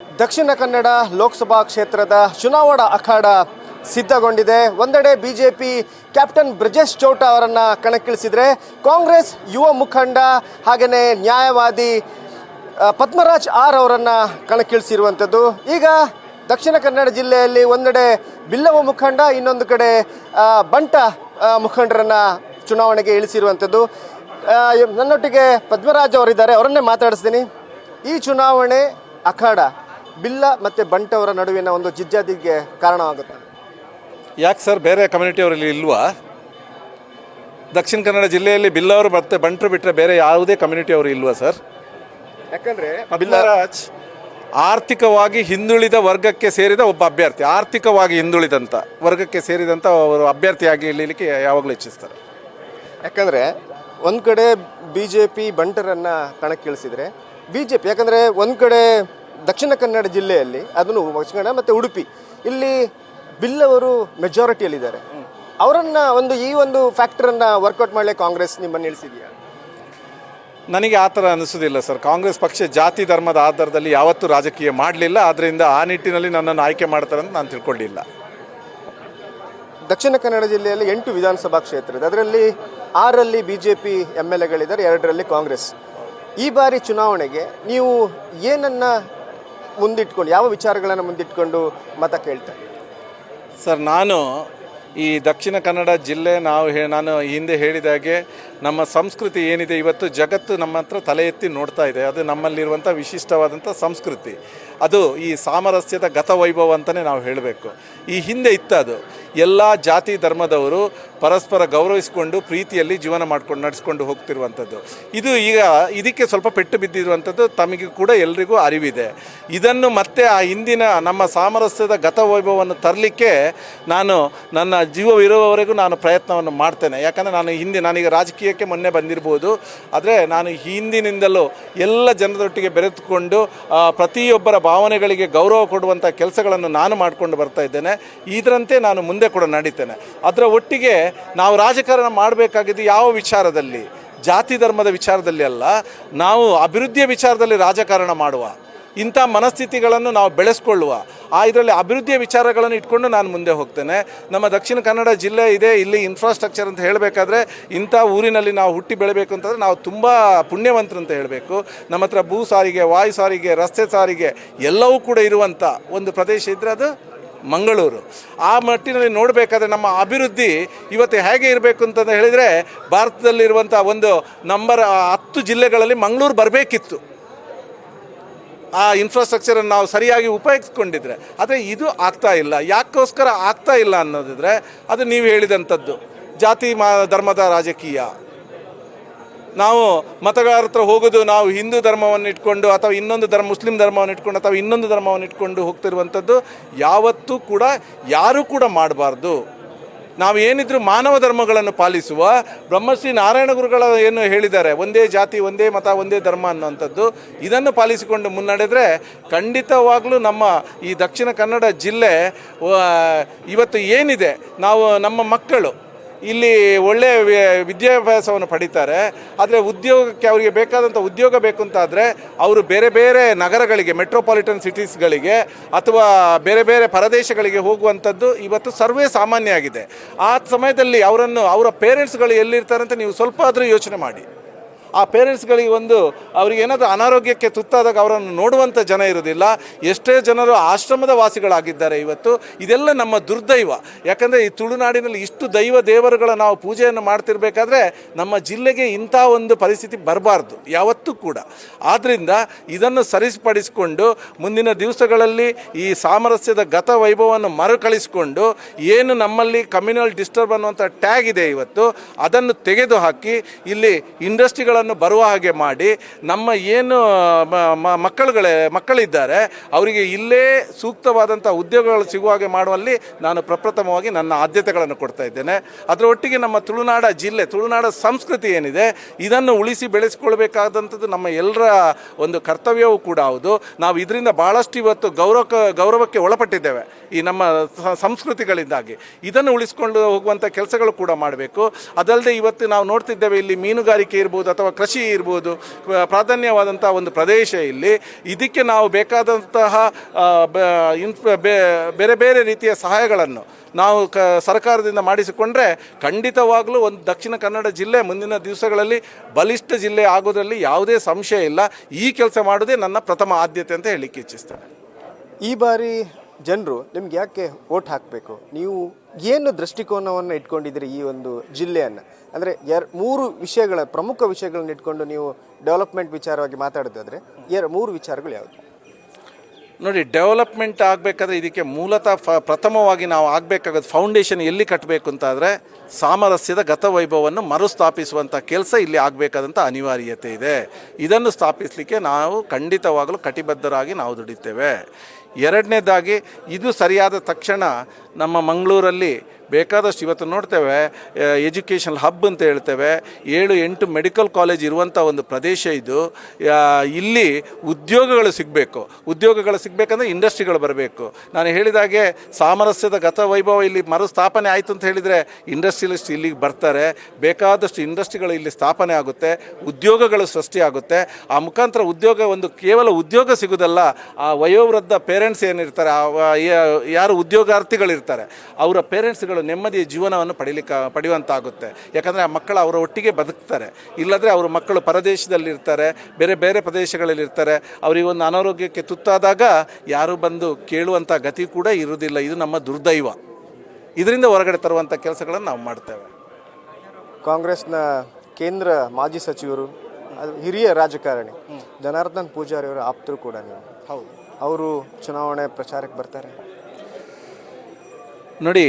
ದಕ್ಷಿಣ ಕನ್ನಡ ಲೋಕಸಭಾ ಕ್ಷೇತ್ರದ ಚುನಾವಣಾ ಅಖಾಡ ಸಿದ್ಧಗೊಂಡಿದೆ. ಒಂದೆಡೆ ಬಿಜೆಪಿ ಕ್ಯಾಪ್ಟನ್ ಬ್ರಿಜೇಶ್ ಚೌಟ ಅವರನ್ನು ಕಣಕ್ಕಿಳಿಸಿದರೆ, ಕಾಂಗ್ರೆಸ್ ಯುವ ಮುಖಂಡ ಹಾಗೆಯೇ ನ್ಯಾಯವಾದಿ ಪದ್ಮರಾಜ್ ಆರ್ ಅವರನ್ನು ಕಣಕ್ಕಿಳಿಸಿರುವಂಥದ್ದು. ಈಗ ದಕ್ಷಿಣ ಕನ್ನಡ ಜಿಲ್ಲೆಯಲ್ಲಿ ಒಂದೆಡೆ ಬಿಲ್ಲವ ಮುಖಂಡ, ಇನ್ನೊಂದು ಕಡೆ ಬಂಟ ಮುಖಂಡರನ್ನು ಚುನಾವಣೆಗೆ ಇಳಿಸಿರುವಂಥದ್ದು. ನನ್ನೊಟ್ಟಿಗೆ ಪದ್ಮರಾಜ್ ಅವರಿದ್ದಾರೆ, ಅವರನ್ನೇ ಮಾತಾಡಿಸ್ತೀನಿ. ಈ ಚುನಾವಣೆ ಅಖಾಡ ಬಿಲ್ಲ ಮತ್ತು ಬಂಟವರ ನಡುವಿನ ಒಂದು ಜಿಜ್ಜಾದಿಗೆ ಕಾರಣವಾಗುತ್ತೆ. ಯಾಕೆ ಸರ್, ಬೇರೆ ಕಮ್ಯುನಿಟಿಯವರಲ್ಲಿ ಇಲ್ವಾ? ದಕ್ಷಿಣ ಕನ್ನಡ ಜಿಲ್ಲೆಯಲ್ಲಿ ಬಿಲ್ಲವರು ಮತ್ತು ಬಂಟರು ಬಿಟ್ಟರೆ ಬೇರೆ ಯಾವುದೇ ಕಮ್ಯುನಿಟಿಯವರು ಇಲ್ವಾ ಸರ್? ಯಾಕಂದರೆ ಪದ್ಮರಾಜ್ ಆರ್ಥಿಕವಾಗಿ ಹಿಂದುಳಿದ ವರ್ಗಕ್ಕೆ ಸೇರಿದ ಒಬ್ಬ ಅಭ್ಯರ್ಥಿ, ಆರ್ಥಿಕವಾಗಿ ಹಿಂದುಳಿದಂಥ ವರ್ಗಕ್ಕೆ ಸೇರಿದಂಥ ಅವರು ಅಭ್ಯರ್ಥಿಯಾಗಿ ಇಳಿಲಿಕ್ಕೆ ಯಾವಾಗಲೂ ಇಚ್ಛಿಸ್ತಾರೆ. ಯಾಕಂದರೆ ಒಂದು ಕಡೆ ಬಿ ಜೆ ಪಿ ಬಂಟರನ್ನು ಕಣಕ್ಕಿಳಿಸಿದರೆ BJP, ಯಾಕಂದರೆ ಒಂದು ಕಡೆ ದಕ್ಷಿಣ ಕನ್ನಡ ಜಿಲ್ಲೆಯಲ್ಲಿ ಅದನ್ನು ದಕ್ಷಿಣ ಕನ್ನಡ ಮತ್ತು ಉಡುಪಿ ಇಲ್ಲಿ ಬಿಲ್ಲವರು ಮೆಜಾರಿಟಿಯಲ್ಲಿದ್ದಾರೆ. ಅವರನ್ನು ಈ ಒಂದು ಫ್ಯಾಕ್ಟರನ್ನು ವರ್ಕೌಟ್ ಮಾಡಲಿ ಕಾಂಗ್ರೆಸ್ ನಿಮ್ಮನ್ನು ಇಳಿಸಿದೆಯಾ? ನನಗೆ ಆ ಥರ ಅನಿಸೋದಿಲ್ಲ ಸರ್. ಕಾಂಗ್ರೆಸ್ ಪಕ್ಷ ಜಾತಿ ಧರ್ಮದ ಆಧಾರದಲ್ಲಿ ಯಾವತ್ತೂ ರಾಜಕೀಯ ಮಾಡಲಿಲ್ಲ. ಆದ್ದರಿಂದ ಆ ನಿಟ್ಟಿನಲ್ಲಿ ನನ್ನನ್ನು ಆಯ್ಕೆ ಮಾಡ್ತಾರೆ ಅಂತ ನಾನು ತಿಳ್ಕೊಳ್ಳಿಲ್ಲ. ದಕ್ಷಿಣ ಕನ್ನಡ ಜಿಲ್ಲೆಯಲ್ಲಿ 8 ವಿಧಾನಸಭಾ ಕ್ಷೇತ್ರ ಇದೆ. ಅದರಲ್ಲಿ 6ರಲ್ಲಿ BJP MLAಗಳಿದ್ದಾರೆ, 2ರಲ್ಲಿ ಕಾಂಗ್ರೆಸ್. ಈ ಬಾರಿ ಚುನಾವಣೆಗೆ ನೀವು ಏನನ್ನು ಮುಂದಿಟ್ಕೊಂಡು, ಯಾವ ವಿಚಾರಗಳನ್ನು ಮುಂದಿಟ್ಕೊಂಡು ಮತ ಕೇಳ್ತಾರೆ ಸರ್? ನಾನು ಈ ದಕ್ಷಿಣ ಕನ್ನಡ ಜಿಲ್ಲೆ ನಾನು ಹಿಂದೆ ಹೇಳಿದ ಹಾಗೆ ನಮ್ಮ ಸಂಸ್ಕೃತಿ ಏನಿದೆ ಇವತ್ತು ಜಗತ್ತು ನಮ್ಮ ಹತ್ರ ತಲೆ ಎತ್ತಿ ನೋಡ್ತಾ ಇದೆ. ಅದು ನಮ್ಮಲ್ಲಿರುವಂಥ ವಿಶಿಷ್ಟವಾದಂಥ ಸಂಸ್ಕೃತಿ. ಅದು ಈ ಸಾಮರಸ್ಯದ ಗತವೈಭವ ಅಂತಲೇ ನಾವು ಹೇಳಬೇಕು. ಈ ಹಿಂದೆ ಇತ್ತದು. ಎಲ್ಲ ಜಾತಿ ಧರ್ಮದವರು ಪರಸ್ಪರ ಗೌರವಿಸಿಕೊಂಡು ಪ್ರೀತಿಯಲ್ಲಿ ಜೀವನ ನಡೆಸ್ಕೊಂಡು ಹೋಗ್ತಿರುವಂಥದ್ದು. ಇದು ಈಗ ಇದಕ್ಕೆ ಸ್ವಲ್ಪ ಪೆಟ್ಟು ಬಿದ್ದಿರುವಂಥದ್ದು ತಮಗೆ ಕೂಡ ಎಲ್ರಿಗೂ ಅರಿವಿದೆ. ಇದನ್ನು ಮತ್ತೆ ಆ ಹಿಂದಿನ ನಮ್ಮ ಸಾಮರಸ್ಯದ ಗತವೈಭವವನ್ನು ತರಲಿಕ್ಕೆ ನಾನು ನನ್ನ ಜೀವವಿರುವವರೆಗೂ ನಾನು ಪ್ರಯತ್ನವನ್ನು ಮಾಡ್ತೇನೆ. ಯಾಕಂದರೆ ನಾನೀಗ ರಾಜಕೀಯಕ್ಕೆ ಮೊನ್ನೆ ಬಂದಿರ್ಬೋದು, ಆದರೆ ನಾನು ಹಿಂದಿನಿಂದಲೂ ಎಲ್ಲ ಜನರೊಟ್ಟಿಗೆ ಬೆರೆತುಕೊಂಡು ಪ್ರತಿಯೊಬ್ಬರ ಭಾವನೆಗಳಿಗೆ ಗೌರವ ಕೊಡುವಂಥ ಕೆಲಸಗಳನ್ನು ನಾನು ಮಾಡಿಕೊಂಡು ಬರ್ತಾ ಇದ್ದೇನೆ. ಇದರಂತೆ ನಾನು ಮುಂದೆ ಕೂಡ ನಡೀತೇನೆ. ಅದರ ಒಟ್ಟಿಗೆ ನಾವು ರಾಜಕಾರಣ ಮಾಡಬೇಕಾಗಿದ್ದು ಯಾವ ವಿಚಾರದಲ್ಲಿ? ಜಾತಿ ಧರ್ಮದ ವಿಚಾರದಲ್ಲಿ ಅಲ್ಲ, ನಾವು ಅಭಿವೃದ್ಧಿಯ ವಿಚಾರದಲ್ಲಿ ರಾಜಕಾರಣ ಮಾಡುವ, ಇಂಥ ಮನಸ್ಥಿತಿಗಳನ್ನು ನಾವು ಬೆಳೆಸ್ಕೊಳ್ಳುವ, ಇದರಲ್ಲಿ ಅಭಿವೃದ್ಧಿಯ ವಿಚಾರಗಳನ್ನು ಇಟ್ಕೊಂಡು ನಾನು ಮುಂದೆ ಹೋಗ್ತೇನೆ. ನಮ್ಮ ದಕ್ಷಿಣ ಕನ್ನಡ ಜಿಲ್ಲೆ ಇದೆ, ಇಲ್ಲಿ ಇನ್ಫ್ರಾಸ್ಟ್ರಕ್ಚರ್ ಅಂತ ಹೇಳಬೇಕಾದ್ರೆ ಇಂಥ ಊರಿನಲ್ಲಿ ನಾವು ಹುಟ್ಟಿ ಬೆಳಬೇಕು ಅಂತಂದರೆ ನಾವು ತುಂಬ ಪುಣ್ಯವಂತರು ಅಂತ ಹೇಳಬೇಕು. ನಮ್ಮ ಹತ್ರ ಭೂ ಸಾರಿಗೆ, ವಾಯು ಸಾರಿಗೆ, ರಸ್ತೆ ಸಾರಿಗೆ ಎಲ್ಲವೂ ಕೂಡ ಇರುವಂಥ ಒಂದು ಪ್ರದೇಶ ಇದ್ದರೆ ಅದು ಮಂಗಳೂರು. ಆ ಮಟ್ಟಿನಲ್ಲಿ ನೋಡಬೇಕಾದ್ರೆ ನಮ್ಮ ಅಭಿವೃದ್ಧಿ ಇವತ್ತು ಹೇಗೆ ಇರಬೇಕು ಅಂತಂದು ಹೇಳಿದರೆ, ಭಾರತದಲ್ಲಿರುವಂಥ ಒಂದು ನಂಬರ್ 10 ಜಿಲ್ಲೆಗಳಲ್ಲಿ ಮಂಗಳೂರು ಬರಬೇಕಿತ್ತು ಆ ಇನ್ಫ್ರಾಸ್ಟ್ರಕ್ಚರನ್ನು ನಾವು ಸರಿಯಾಗಿ ಉಪಯೋಗಿಸ್ಕೊಂಡಿದ್ರೆ. ಆದರೆ ಇದು ಆಗ್ತಾ ಇಲ್ಲ. ಯಾಕೋಸ್ಕರ ಆಗ್ತಾ ಇಲ್ಲ ಅನ್ನೋದಿದ್ರೆ ಅದು ನೀವು ಹೇಳಿದಂಥದ್ದು ಜಾತಿ ಧರ್ಮದ ರಾಜಕೀಯ. ನಾವು ಮತಗಾರರ ಹತ್ರ ಹೋಗೋದು ನಾವು ಹಿಂದೂ ಧರ್ಮವನ್ನು ಇಟ್ಕೊಂಡು ಅಥವಾ ಇನ್ನೊಂದು ಮುಸ್ಲಿಂ ಧರ್ಮವನ್ನು ಇಟ್ಕೊಂಡು ಅಥವಾ ಇನ್ನೊಂದು ಧರ್ಮವನ್ನು ಇಟ್ಕೊಂಡು ಹೋಗ್ತಿರುವಂಥದ್ದು ಯಾವತ್ತೂ ಕೂಡ ಯಾರೂ ಕೂಡ ಮಾಡಬಾರ್ದು. ನಾವು ಏನಿದ್ರು ಮಾನವ ಧರ್ಮಗಳನ್ನು ಪಾಲಿಸುವ ಬ್ರಹ್ಮಶ್ರೀ ನಾರಾಯಣ ಗುರುಗಳ ಏನು ಹೇಳಿದ್ದಾರೆ, ಒಂದೇ ಜಾತಿ ಒಂದೇ ಮತ ಒಂದೇ ಧರ್ಮ ಅನ್ನುವಂಥದ್ದು, ಇದನ್ನು ಪಾಲಿಸಿಕೊಂಡು ಮುನ್ನಡೆದರೆ ಖಂಡಿತವಾಗಲೂ ನಮ್ಮ ಈ ದಕ್ಷಿಣ ಕನ್ನಡ ಜಿಲ್ಲೆ ಇವತ್ತು ಏನಿದೆ, ನಮ್ಮ ಮಕ್ಕಳು ಇಲ್ಲಿ ಒಳ್ಳೆಯ ವಿದ್ಯಾಭ್ಯಾಸವನ್ನು ಪಡೀತಾರೆ. ಆದರೆ ಉದ್ಯೋಗಕ್ಕೆ ಅವರಿಗೆ ಬೇಕಾದಂಥ ಉದ್ಯೋಗ ಬೇಕು ಅಂತಾದರೆ ಅವರು ಬೇರೆ ಬೇರೆ ನಗರಗಳಿಗೆ, ಮೆಟ್ರೋಪಾಲಿಟನ್ ಸಿಟೀಸ್ಗಳಿಗೆ ಅಥವಾ ಬೇರೆ ಬೇರೆ ಪರದೇಶಗಳಿಗೆ ಹೋಗುವಂಥದ್ದು ಇವತ್ತು ಸರ್ವೇ ಸಾಮಾನ್ಯ ಆಗಿದೆ. ಆ ಸಮಯದಲ್ಲಿ ಅವರ ಪೇರೆಂಟ್ಸ್ಗಳು ಎಲ್ಲಿರ್ತಾರೆ ಅಂತ ನೀವು ಸ್ವಲ್ಪ ಆದರೂ ಯೋಚನೆ ಮಾಡಿ. ಆ ಪೇರೆಂಟ್ಸ್ಗಳಿಗೆ ಅವ್ರಿಗೆ ಏನಾದರೂ ಅನಾರೋಗ್ಯಕ್ಕೆ ತುತ್ತಾದಾಗ ಅವರನ್ನು ನೋಡುವಂಥ ಜನ ಇರೋದಿಲ್ಲ. ಎಷ್ಟೇ ಜನರು ಆಶ್ರಮದ ವಾಸಿಗಳಾಗಿದ್ದಾರೆ ಇವತ್ತು. ಇದೆಲ್ಲ ನಮ್ಮ ದುರ್ದೈವ. ಯಾಕಂದರೆ ಈ ತುಳುನಾಡಿನಲ್ಲಿ ಇಷ್ಟು ದೇವರುಗಳ ನಾವು ಪೂಜೆಯನ್ನು ಮಾಡ್ತಿರ್ಬೇಕಾದ್ರೆ ನಮ್ಮ ಜಿಲ್ಲೆಗೆ ಇಂಥ ಒಂದು ಪರಿಸ್ಥಿತಿ ಬರಬಾರ್ದು ಯಾವತ್ತೂ ಕೂಡ. ಆದ್ದರಿಂದ ಇದನ್ನು ಸರಿಪಡಿಸಿಕೊಂಡು ಮುಂದಿನ ದಿವಸಗಳಲ್ಲಿ ಈ ಸಾಮರಸ್ಯದ ಗತ ವೈಭವವನ್ನು ಮರುಕಳಿಸಿಕೊಂಡು ಏನು ನಮ್ಮಲ್ಲಿ ಕಮ್ಯುನಲ್ ಡಿಸ್ಟರ್ಬ್ ಅನ್ನುವಂಥ ಟ್ಯಾಗ್ ಇದೆ ಇವತ್ತು, ಅದನ್ನು ತೆಗೆದುಹಾಕಿ ಇಲ್ಲಿ ಇಂಡಸ್ಟ್ರಿಗಳ ಬರುವ ಹಾಗೆ ಮಾಡಿ ನಮ್ಮ ಏನು ಮಕ್ಕಳಿದ್ದಾರೆ ಅವರಿಗೆ ಇಲ್ಲೇ ಸೂಕ್ತವಾದಂಥ ಉದ್ಯೋಗಗಳು ಸಿಗುವ ಹಾಗೆ ಮಾಡುವಲ್ಲಿ ನಾನು ಪ್ರಪ್ರಥಮವಾಗಿ ನನ್ನ ಆದ್ಯತೆಗಳನ್ನು ಕೊಡ್ತಾ ಇದ್ದೇನೆ. ಅದರ ಒಟ್ಟಿಗೆ ನಮ್ಮ ತುಳುನಾಡ ಸಂಸ್ಕೃತಿ ಏನಿದೆ ಇದನ್ನು ಉಳಿಸಿ ಬೆಳೆಸಿಕೊಳ್ಬೇಕಾದಂಥದ್ದು ನಮ್ಮ ಎಲ್ಲರ ಒಂದು ಕರ್ತವ್ಯವೂ ಕೂಡ ಹೌದು. ನಾವು ಇದರಿಂದ ಭಾಳಷ್ಟು ಇವತ್ತು ಗೌರವಕ್ಕೆ ಒಳಪಟ್ಟಿದ್ದೇವೆ ಈ ನಮ್ಮ ಸಂಸ್ಕೃತಿಗಳಿಂದಾಗಿ. ಇದನ್ನು ಉಳಿಸ್ಕೊಂಡು ಹೋಗುವಂಥ ಕೆಲಸಗಳು ಕೂಡ ಮಾಡಬೇಕು. ಅದಲ್ಲದೆ ಇವತ್ತು ನಾವು ನೋಡ್ತಿದ್ದೇವೆ ಇಲ್ಲಿ ಮೀನುಗಾರಿಕೆ ಇರ್ಬೋದು ಅಥವಾ ಅಥವಾ ಕೃಷಿ ಇರ್ಬೋದು, ಪ್ರಾಧಾನ್ಯವಾದಂಥ ಒಂದು ಪ್ರದೇಶ ಇಲ್ಲಿ. ಇದಕ್ಕೆ ನಾವು ಬೇಕಾದಂತಹ ಬೇರೆ ಬೇರೆ ರೀತಿಯ ಸಹಾಯಗಳನ್ನು ನಾವು ಸರ್ಕಾರದಿಂದ ಮಾಡಿಸಿಕೊಂಡ್ರೆ ಖಂಡಿತವಾಗಲೂ ಒಂದು ದಕ್ಷಿಣ ಕನ್ನಡ ಜಿಲ್ಲೆ ಮುಂದಿನ ದಿವಸಗಳಲ್ಲಿ ಬಲಿಷ್ಠ ಜಿಲ್ಲೆ ಆಗೋದ್ರಲ್ಲಿ ಯಾವುದೇ ಸಂಶಯ ಇಲ್ಲ. ಈ ಕೆಲಸ ಮಾಡೋದೇ ನನ್ನ ಪ್ರಥಮ ಆದ್ಯತೆ ಅಂತ ಹೇಳಲಿಕ್ಕೆ ಇಚ್ಛಿಸ್ತೇನೆ. ಈ ಬಾರಿ ಜನರು ನಿಮ್ಗೆ ಯಾಕೆ ವೋಟ್ ಹಾಕಬೇಕು? ನೀವು ಏನು ದೃಷ್ಟಿಕೋನವನ್ನು ಇಟ್ಕೊಂಡಿದ್ದೀರಿ ಈ ಒಂದು ಜಿಲ್ಲೆಯನ್ನು? ಅಂದರೆ ಮೂರು ವಿಷಯಗಳ ಪ್ರಮುಖ ವಿಷಯಗಳನ್ನ ಇಟ್ಕೊಂಡು ನೀವು ಡೆವಲಪ್ಮೆಂಟ್ ವಿಚಾರವಾಗಿ ಮಾತಾಡೋದಾದರೆ 3 ವಿಚಾರಗಳು ಯಾವುದು? ನೋಡಿ, ಡೆವಲಪ್ಮೆಂಟ್ ಆಗಬೇಕಾದ್ರೆ ಇದಕ್ಕೆ ಮೂಲತಃ ಪ್ರಥಮವಾಗಿ ನಾವು ಆಗಬೇಕಾಗೋದು ಫೌಂಡೇಶನ್ ಎಲ್ಲಿ ಕಟ್ಟಬೇಕು ಅಂತಾದರೆ ಸಾಮರಸ್ಯದ ಗತವೈಭವವನ್ನು ಮರುಸ್ಥಾಪಿಸುವಂಥ ಕೆಲಸ ಇಲ್ಲಿ ಆಗಬೇಕಾದಂಥ ಅನಿವಾರ್ಯತೆ ಇದೆ. ಇದನ್ನು ಸ್ಥಾಪಿಸಲಿಕ್ಕೆ ನಾವು ಖಂಡಿತವಾಗಲೂ ಕಟಿಬದ್ಧರಾಗಿ ನಾವು ದುಡಿತೇವೆ. ಎರಡನೇದಾಗಿ, ಇದು ಸರಿಯಾದ ತಕ್ಷಣ ನಮ್ಮ ಮಂಗಳೂರಲ್ಲಿ ಬೇಕಾದಷ್ಟು ಇವತ್ತು ನೋಡ್ತೇವೆ, ಎಜುಕೇಷನಲ್ ಹಬ್ ಅಂತ ಹೇಳ್ತೇವೆ, 7-8 ಮೆಡಿಕಲ್ ಕಾಲೇಜ್ ಇರುವಂಥ ಒಂದು ಪ್ರದೇಶ ಇದು. ಇಲ್ಲಿ ಉದ್ಯೋಗಗಳು ಸಿಗಬೇಕಂದ್ರೆ ಇಂಡಸ್ಟ್ರಿಗಳು ಬರಬೇಕು. ನಾನು ಹೇಳಿದಾಗೆ ಸಾಮರಸ್ಯದ ಗತವೈಭವ ಇಲ್ಲಿ ಮರುಸ್ಥಾಪನೆ ಆಯಿತು ಅಂತ ಹೇಳಿದರೆ ಇಂಡಸ್ಟ್ರಿಯಲಿಸ್ಟ್ ಇಲ್ಲಿಗೆ ಬರ್ತಾರೆ, ಬೇಕಾದಷ್ಟು ಇಂಡಸ್ಟ್ರಿಗಳು ಇಲ್ಲಿ ಸ್ಥಾಪನೆ ಆಗುತ್ತೆ, ಉದ್ಯೋಗಗಳು ಸೃಷ್ಟಿಯಾಗುತ್ತೆ. ಆ ಮುಖಾಂತರ ಕೇವಲ ಉದ್ಯೋಗ ಸಿಗೋದಲ್ಲ, ಆ ವಯೋವೃದ್ಧ ಪೇರೆಂಟ್ಸ್ ಏನಿರ್ತಾರೆ, ಯಾರು ಉದ್ಯೋಗಾರ್ಥಿಗಳಿರ್ತಾರೆ, ಅವರ ಪೇರೆಂಟ್ಸ್ಗಳು ನೆಮ್ಮದಿಯ ಜೀವನವನ್ನು ಪಡೆಯುವಂತಾಗುತ್ತೆ. ಯಾಕಂದರೆ ಆ ಮಕ್ಕಳು ಅವರ ಒಟ್ಟಿಗೆ ಬದುಕ್ತಾರೆ. ಇಲ್ಲದ್ರೆ ಅವ್ರ ಮಕ್ಕಳು ಪರದೇಶದಲ್ಲಿರ್ತಾರೆ, ಬೇರೆ ಬೇರೆ ಪ್ರದೇಶಗಳಲ್ಲಿರ್ತಾರೆ. ಅವರಿಗೆ ಒಂದು ಅನಾರೋಗ್ಯಕ್ಕೆ ತುತ್ತಾದಾಗ ಯಾರು ಬಂದು ಕೇಳುವಂಥ ಗತಿ ಕೂಡ ಇರುವುದಿಲ್ಲ. ಇದು ನಮ್ಮ ದುರ್ದೈವ. ಇದರಿಂದ ಹೊರಗಡೆ ತರುವಂಥ ಕೆಲಸಗಳನ್ನು ನಾವು ಮಾಡ್ತೇವೆ. ಕಾಂಗ್ರೆಸ್ನ ಕೇಂದ್ರ ಮಾಜಿ ಸಚಿವರು, ಹಿರಿಯ ರಾಜಕಾರಣಿ ಜನಾರ್ದನ್ ಪೂಜಾರಿ ಅವರ ಆಪ್ತರು ಕೂಡ ನೀವು. ಹೌದು, ಅವರು ಚುನಾವಣೆ ಪ್ರಚಾರಕ್ಕೆ ಬರ್ತಾರೆ. ನೋಡಿ,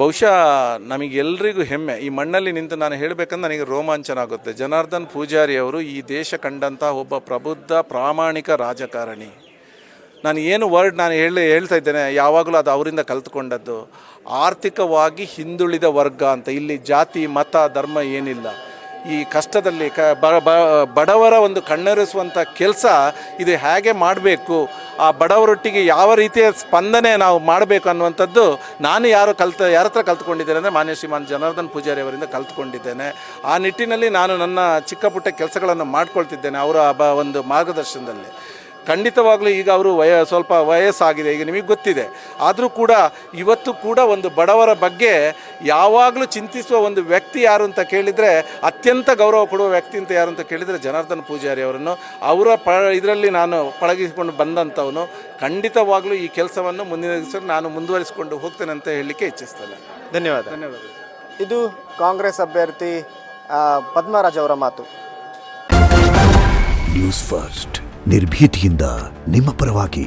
ಬಹುಶಃ ನಮಗೆಲ್ಲರಿಗೂ ಹೆಮ್ಮೆ. ಈ ಮಣ್ಣಲ್ಲಿ ನಿಂತು ನಾನು ಹೇಳಬೇಕಂದ್ರೆ ನನಗೆ ರೋಮಾಂಚನ ಆಗುತ್ತೆ. ಜನಾರ್ದನ್ ಪೂಜಾರಿ ಅವರು ಈ ದೇಶ ಕಂಡಂಥ ಒಬ್ಬ ಪ್ರಬುದ್ಧ ಪ್ರಾಮಾಣಿಕ ರಾಜಕಾರಣಿ. ನಾನು ಏನು ನಾನು ಹೇಳ್ತಾ ಇದ್ದೇನೆ, ಯಾವಾಗಲೂ ಅದು ಅವರಿಂದ ಕಲ್ತ್ಕೊಂಡದ್ದು. ಆರ್ಥಿಕವಾಗಿ ಹಿಂದುಳಿದ ವರ್ಗ ಅಂತ ಇಲ್ಲಿ ಜಾತಿ ಮತ ಧರ್ಮ ಏನಿಲ್ಲ. ಈ ಕಷ್ಟದಲ್ಲಿ ಬಡವರ ಒಂದು ಕಣ್ಣೊರೆಸುವಂಥ ಕೆಲಸ ಇದು ಹೇಗೆ ಮಾಡಬೇಕು, ಆ ಬಡವರೊಟ್ಟಿಗೆ ಯಾವ ರೀತಿಯ ಸ್ಪಂದನೆ ನಾವು ಮಾಡಬೇಕು ಅನ್ನುವಂಥದ್ದು ನಾನು ಯಾರ ಹತ್ರ ಕಲ್ತ್ಕೊಂಡಿದ್ದೇನೆ ಅಂದರೆ ಮಾನ್ಯ ಶ್ರೀಮಾನ್ ಜನಾರ್ದನ್ ಪೂಜಾರಿ ಅವರಿಂದ ಕಲ್ತ್ಕೊಂಡಿದ್ದೇನೆ. ಆ ನಿಟ್ಟಿನಲ್ಲಿ ನಾನು ನನ್ನ ಚಿಕ್ಕ ಪುಟ್ಟ ಕೆಲಸಗಳನ್ನು ಮಾಡ್ಕೊಳ್ತಿದ್ದೇನೆ ಅವರ ಒಂದು ಮಾರ್ಗದರ್ಶನದಲ್ಲಿ. ಖಂಡಿತವಾಗ್ಲೂ ಈಗ ಅವರು ಸ್ವಲ್ಪ ವಯಸ್ಸಾಗಿದೆ, ಈಗ ನಿಮಗೆ ಗೊತ್ತಿದೆ. ಆದರೂ ಕೂಡ ಇವತ್ತು ಕೂಡ ಒಂದು ಬಡವರ ಬಗ್ಗೆ ಯಾವಾಗಲೂ ಚಿಂತಿಸುವ ಒಂದು ವ್ಯಕ್ತಿ ಯಾರು ಅಂತ ಕೇಳಿದರೆ, ಅತ್ಯಂತ ಗೌರವ ಕೊಡುವ ವ್ಯಕ್ತಿ ಅಂತ ಯಾರು ಅಂತ ಕೇಳಿದರೆ ಜನಾರ್ದನ್ ಪೂಜಾರಿ ಅವರನ್ನು. ಅವರ ಇದರಲ್ಲಿ ನಾನು ಪಳಗಿಸಿಕೊಂಡು ಬಂದಂಥವನು. ಖಂಡಿತವಾಗಲೂ ಈ ಕೆಲಸವನ್ನು ಮುಂದಿನ ದಿವಸ ನಾನು ಮುಂದುವರಿಸಿಕೊಂಡು ಹೋಗ್ತೇನೆ ಅಂತ ಹೇಳಲಿಕ್ಕೆ ಇಚ್ಛಿಸ್ತೇನೆ. ಧನ್ಯವಾದ. ಇದು ಕಾಂಗ್ರೆಸ್ ಅಭ್ಯರ್ಥಿ ಪದ್ಮರಾಜ್ ಅವರ ಮಾತು. ನ್ಯೂಸ್ ಫಸ್ಟ್ ನಿರ್ಭೀತಿಯಿಂದ ನಿಮ್ಮ ಪರವಾಗಿ.